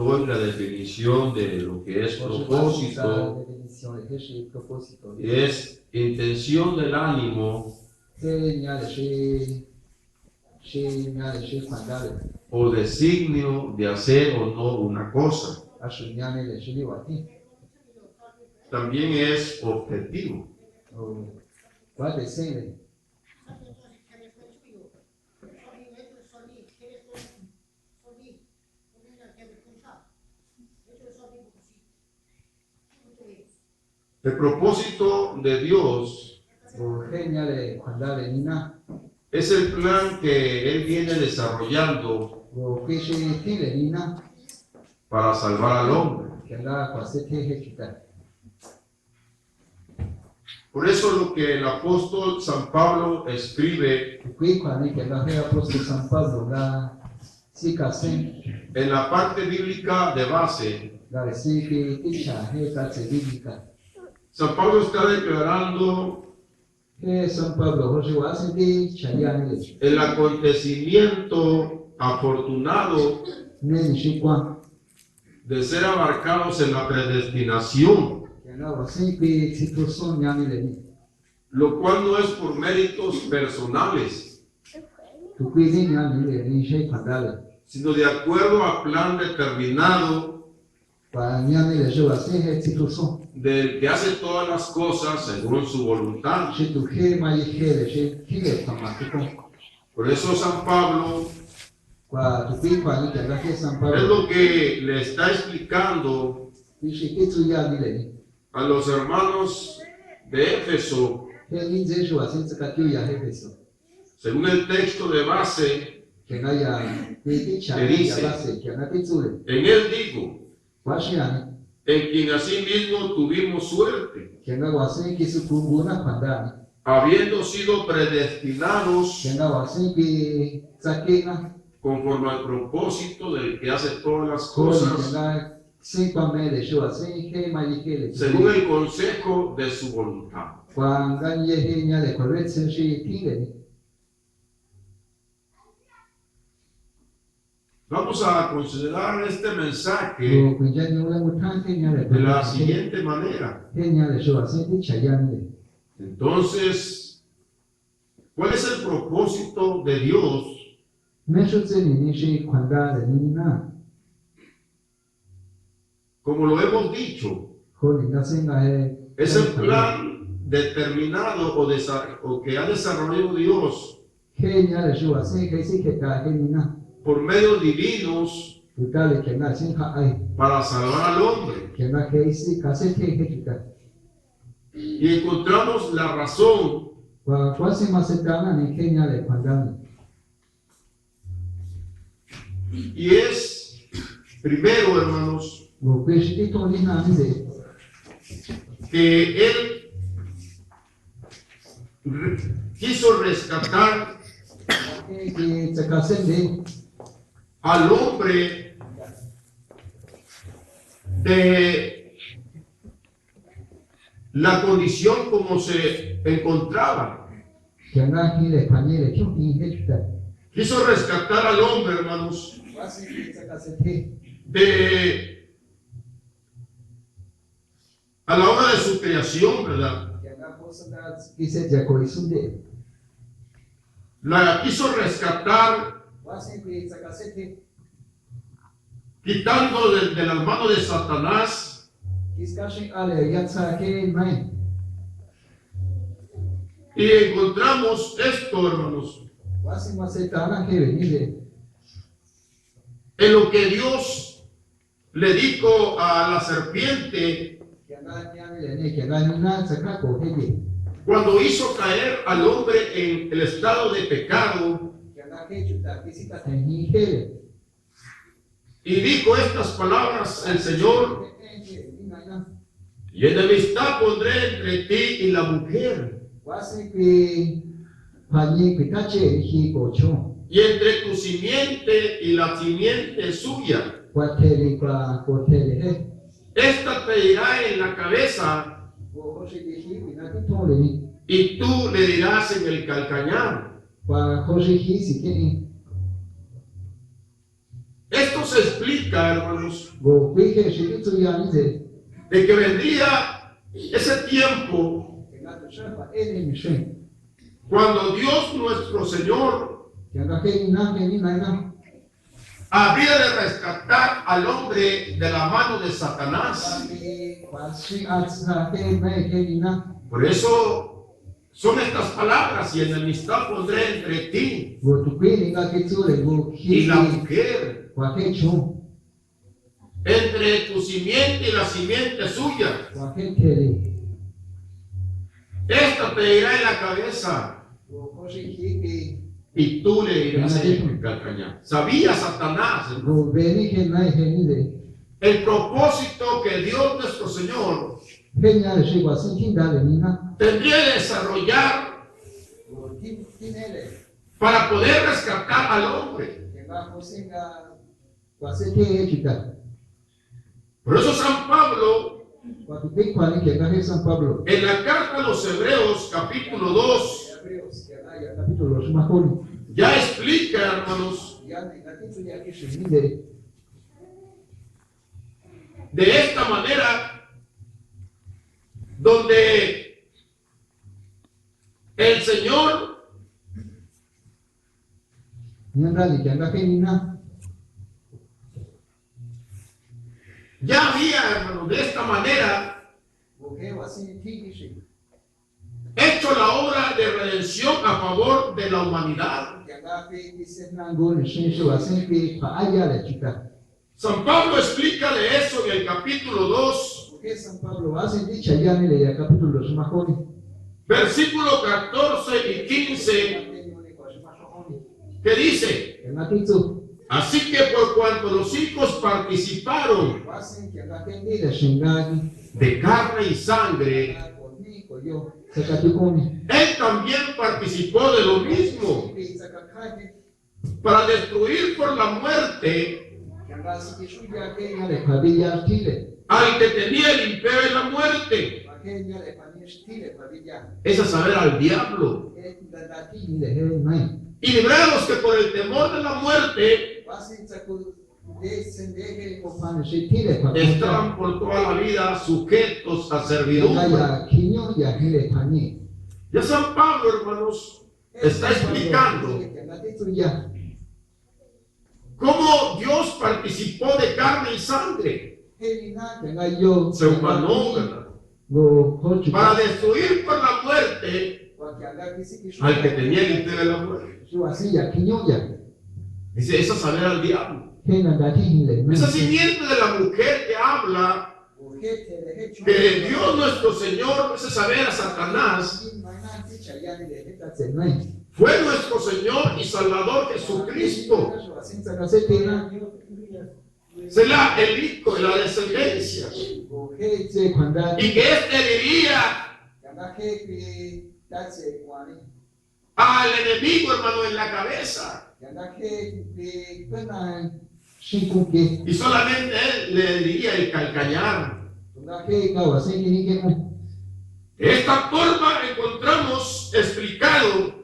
doy la definición de lo que es propósito. Es intención del ánimo o designio de hacer o no una cosa. También es objetivo. El propósito de Dios es el plan que Él viene desarrollando para salvar al hombre. Por eso lo que el apóstol San Pablo escribe en la parte bíblica de base, San Pablo está declarando el acontecimiento afortunado de ser abarcados en la predestinación, lo cual no es por méritos personales, sino de acuerdo a plan determinado del que hace todas las cosas según su voluntad. Por eso San Pablo es lo que le está explicando a los hermanos de Éfeso, según el texto de base que dice: en él digo, en quien asimismo tuvimos suerte, habiendo sido predestinados conforme al propósito del que hace todas las cosas según el consejo de su voluntad. Vamos a considerar este mensaje de la siguiente manera. Entonces, ¿cuál es el propósito de Dios? Como lo hemos dicho, es el plan determinado o que ha desarrollado Dios por medios divinos para salvar al hombre. Y encontramos la razón y es, primero, hermanos, que Él quiso rescatar al hombre de la condición como se encontraba. Quiso rescatar al hombre, hermanos, a la hora de su creación, ¿verdad? La quiso rescatar quitando de las manos de Satanás y encontramos esto, hermanos, en lo que Dios le dijo a la serpiente cuando hizo caer al hombre en el estado de pecado, y dijo estas palabras el Señor: y enemistad pondré entre ti y la mujer, y entre tu simiente y la simiente suya. Esta te irá en la cabeza y tú le dirás en el calcañar. Esto se explica, hermanos, go we ke shi zu ya ni de de que vendría ese tiempo ke ga tu sha ba e ni shen cuando Dios nuestro Señor ke ga ke ni na ke ni na habría de rescatar al hombre de la mano de Satanás. kwa shi a sa ke me ke ni na Por eso son estas palabras: y enemistad pondré entre ti go tu pe ni ga ke zu le go y hi la mujer, kwa ke chu entre tu simiente y la simiente suya. kwa ke ke le Esta te irá en la cabeza go ko shi ki ke y tú le irás en el calcañar. Sabía Satanás go be ni ke na he ni de el propósito que Dios nuestro Señor he nya le shi kwa sin tin da le ni na tendría que desarrollar go tin ele para poder rescatar al hombre. ke ga ko sin ga kwa se ke chita Por eso San Pablo, kwa tu pe kwa ni ke ga he San Pablo en la carta a los Hebreos, capítulo 2, Hebreos que hay capítulo más joven ya explica, hermanos, ya negativo ya que se mide de esta manera, donde el Señor ni anda ni que anda que ni nada ya había, hermanos, de esta manera porque va así tiene hecho la obra de redención a favor de la humanidad. que anda que dice nango ni se va así que pa allá la chica San Pablo explica de eso en el capítulo 2, porque San Pablo hace dicha ya en el capítulo más joven versículos 14 y 15, que dice: el matizo así que por cuanto los hijos participaron hace que anda que ni la chingada de carne y sangre, conmigo yo saca tu come él también participó de lo mismo, para destruir por la muerte que anda así que suya que ya le padilla tile al que tenía el imperio de la muerte, que ya le padilla padilla es a saber, al diablo, y librarlos que por el temor de la muerte estaban por toda la vida sujetos a servidumbre. Ya San Pablo, hermanos, está explicando cómo Dios participó de carne y sangre, se humanó, ¿verdad?, para destruir por la muerte al que tenía el imperio de la muerte. Dice, es a saber, al diablo. Esa simiente de la mujer que habla que Dios nuestro Señor, es a saber, a Satanás, fue nuestro Señor y Salvador Jesucristo. Será el hijo de la descendencia. Y que este diría al enemigo, hermano, en la cabeza. Y solamente él le diría el calcañar. De esta forma encontramos explicado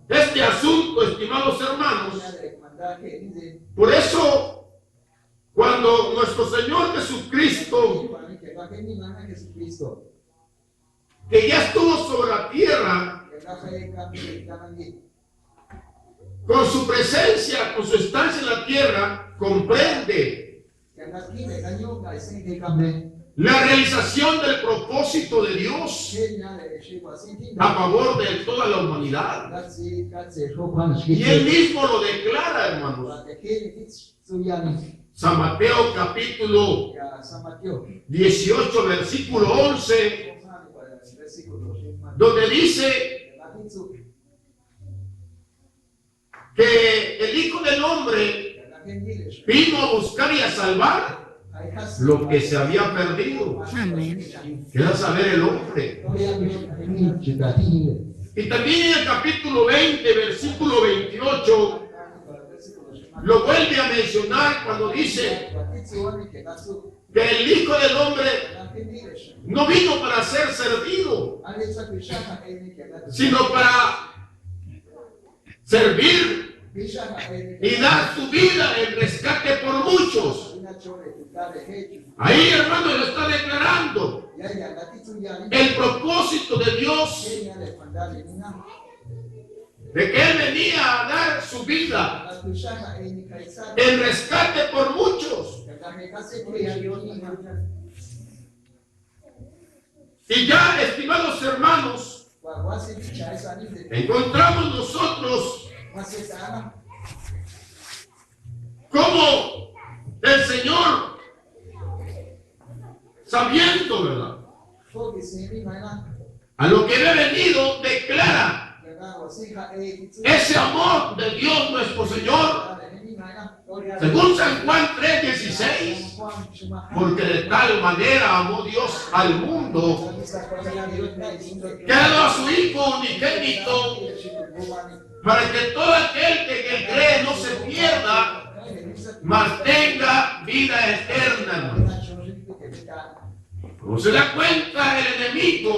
este asunto, estimados hermanos. Por eso, cuando nuestro Señor Jesucristo, que ya estuvo sobre la tierra, con su presencia, con su estancia en la tierra, comprende la realización del propósito de Dios a favor de toda la humanidad. Y él mismo lo declara, hermanos. San Mateo capítulo 18, versículo 11, donde dice que el Hijo del Hombre vino a buscar y a salvar lo que se había perdido. Queda saber el hombre. Y también en el capítulo 20, versículo 28, lo vuelve a mencionar cuando dice que el Hijo del Hombre no vino para ser servido, sino para servir y dar su vida en rescate por muchos. Ahí, hermano, lo está declarando el propósito de Dios, de que Él venía a dar su vida en rescate por muchos. Y ya, estimados hermanos, encontramos nosotros como el Señor, sabiendo, ¿verdad?, a lo que he venido, declara ese amor de Dios nuestro Señor, según San Juan 3:16, porque de tal manera amó Dios al mundo que ha dado a su Hijo unigénito, para que todo aquel que en él cree no se pierda, mas tenga vida eterna, hermano. Como se da cuenta el enemigo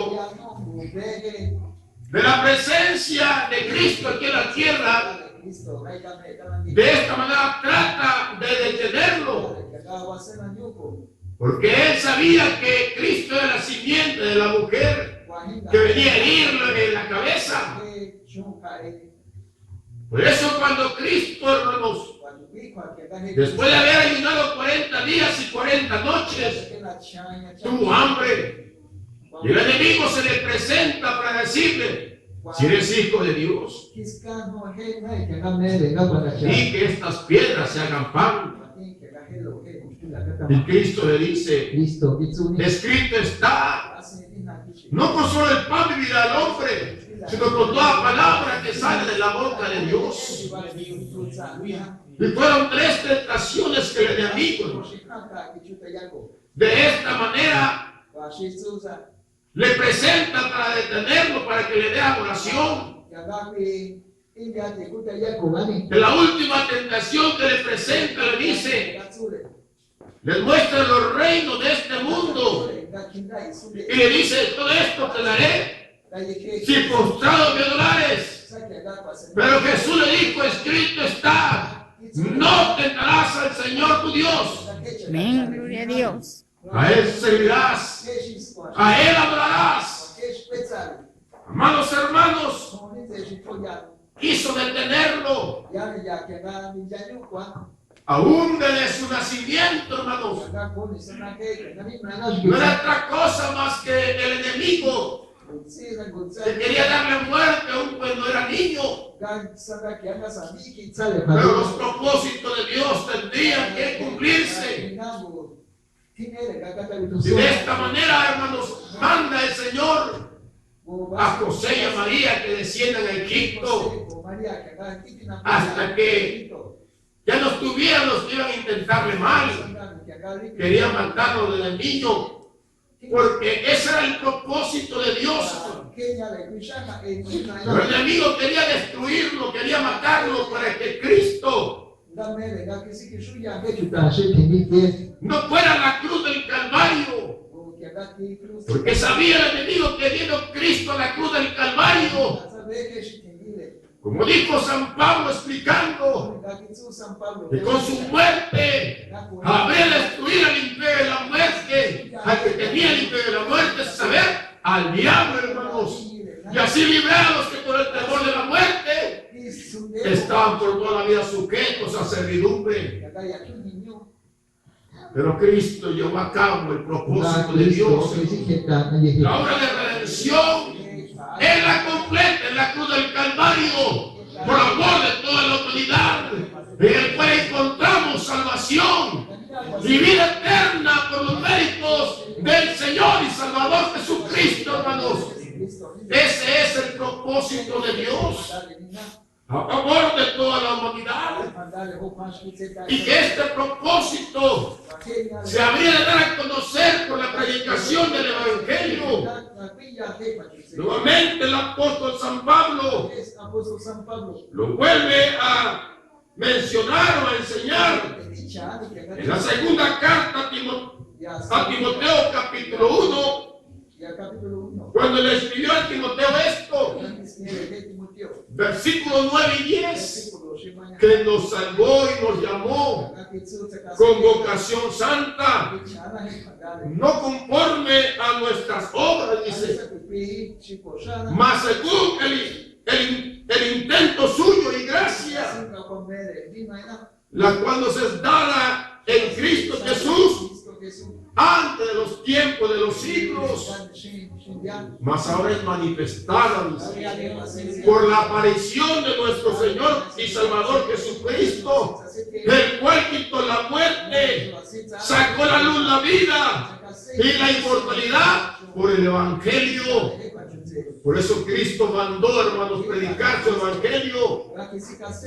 de la presencia de Cristo aquí en la tierra, de esta manera trata de detenerlo, porque él sabía que Cristo era la simiente de la mujer que venía a herirle en la cabeza. Por eso cuando Cristo, hermanos, después de haber ayunado 40 días y 40 noches, tuvo hambre, y el enemigo se le presenta para decirle: si eres hijo de Dios, di que estas piedras se hagan pan. Y Cristo le dice: escrito está, no con solo el pan vivirá el hombre, sino con toda palabra que sale de la boca de Dios. Y fueron 3 tentaciones que el enemigo, de esta manera, le presenta para detenerlo, para que le dé adoración. En la última tentación que le presenta, le dice: les muestra los reinos de este mundo, y le dice: todo esto te daré si postrado me adorares. Pero Jesús le dijo: escrito está, no tentarás al Señor tu Dios. Amén, gloria a Dios. A Él servirás, a Él adorarás. Hermanos, quiso detenerlo, aún desde su nacimiento, hermanos. No era otra cosa más que el enemigo que quería darle muerte aún cuando era niño. Pero los propósitos de Dios tendrían que cumplirse. Y de esta manera, hermanos, manda el Señor a José y a María que desciendan a Egipto, hasta que ya no estuvieran los que iban a intentarle mal. Querían matarlo desde niño, porque ese era el propósito de Dios. Pero el enemigo quería destruirlo, quería matarlo, para que Cristo no fuera la cruz del Calvario. Porque sabía el enemigo que viendo Cristo a la cruz del Calvario, como dijo San Pablo explicando, que con su muerte habría destruido al imperio de la muerte, al que tenía el imperio de la muerte, es saber, al diablo, hermanos, y así librar a los que por el temor de la muerte estaban por toda la vida sujetos a servidumbre. Pero Cristo llevó a cabo el propósito de Dios. La obra de redención Él la completa en la cruz del Calvario, por amor de toda la humanidad, en el cual encontramos salvación y vida eterna por los méritos del Señor y Salvador Jesucristo, hermanos. Ese es el propósito de Dios a favor de toda la humanidad, y que este propósito se habría de dar a conocer por la predicación del Evangelio. Nuevamente el apóstol San Pablo lo vuelve a mencionar o a enseñar en la segunda carta a Timoteo capítulo 1, cuando le escribió a Timoteo esto, versículos 9 y 10. que nos salvó y nos llamó con vocación santa, no conforme a nuestras obras, dice, mas según el intento suyo y gracia, la cual nos es dada en Cristo Jesús antes de los tiempos de los siglos, mas ahora es manifestada, dice, por la aparición de nuestro Señor y Salvador Jesucristo, el cual quitó la muerte, sacó a la luz la vida y la inmortalidad por el Evangelio. Por eso Cristo mandó, hermanos, predicar su Evangelio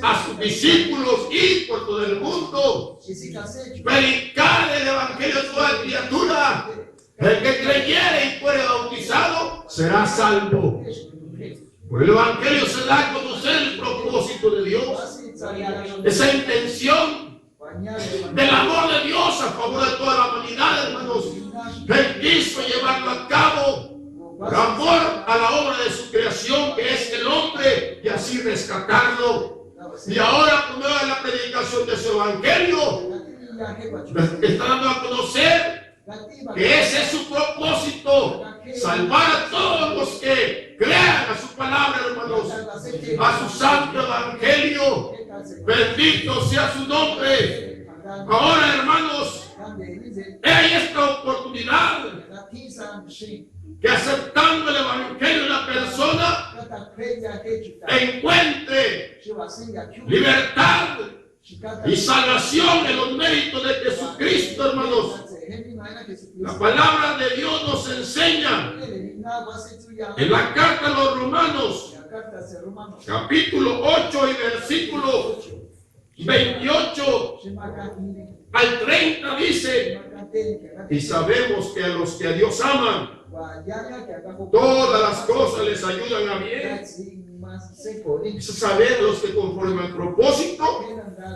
a sus discípulos y por todo el mundo. Predicar el Evangelio a toda criatura. El que creyere y fuere bautizado será salvo. Por el Evangelio se da a conocer el propósito de Dios, esa intención del amor de Dios a favor de toda la humanidad, hermanos. Él quiso llevarlo a cabo por amor a la obra de su creación, que es el hombre, y así rescatarlo. Y ahora, por medio de la predicación de su Evangelio, está dando a conocer que ese es su propósito: salvar a todos los que crean a su palabra, hermanos, a su santo Evangelio. Bendito sea su nombre. Ahora, hermanos, hay esta oportunidad que, aceptando el Evangelio, la persona encuentre libertad y salvación en los méritos de Jesucristo, hermanos. La palabra de Dios nos enseña en la carta a los Romanos, capítulo 8 y versículo 28 al 30, dice: y sabemos que a los que a Dios aman, todas las cosas les ayudan a bien. Es saber los que conforme al propósito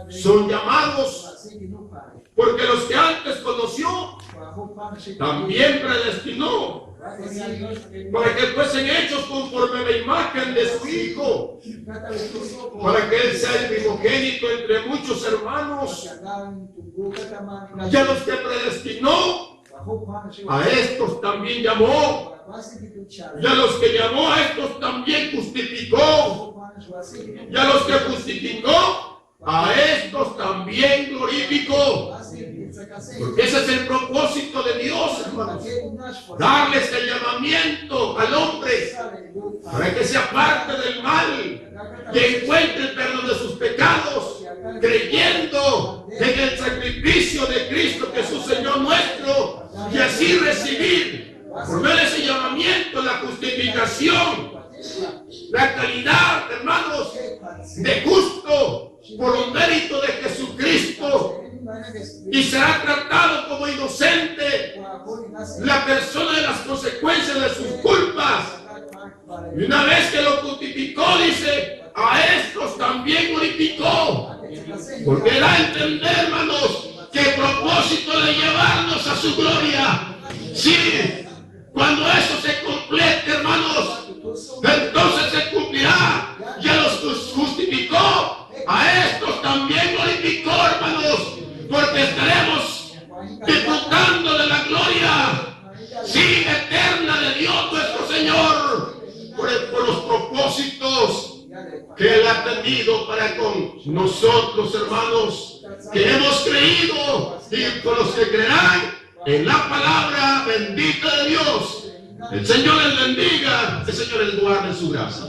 son llamados, porque los que antes conoció también predestinó para que fuesen hechos conforme a la imagen de su Hijo, para que Él sea el primogénito entre muchos hermanos. Y a los que predestinó, a estos también llamó. Y a los que llamó, a estos también justificó. Y a los que justificó, a estos también glorificó. Porque ese es el propósito de Dios, hermanos: darles el llamamiento al hombre para que se aparte del mal y encuentre el perdón de sus pecados, creyendo en el sacrificio de Cristo Jesús, Señor nuestro, y así recibir por medio de ese llamamiento la justificación, la calidad, hermanos, de justo por los méritos de Jesucristo, y será tratado como inocente la persona de las consecuencias de sus culpas. Y una vez que lo justificó, dice: a estos también glorificó, porque da a entender, hermanos, que el propósito de llevarnos a su gloria, sí, cuando eso se complete, hermanos, entonces se cumplirá. Ya los justificó, a estos también glorificó, hermanos, porque estaremos disfrutando de la gloria, sí, eterna de Dios nuestro Señor, por los propósitos que Él ha tenido para con nosotros, hermanos, que hemos creído, y con los que creerán en la palabra bendita de Dios. El Señor les bendiga, el Señor les guarde su gracia.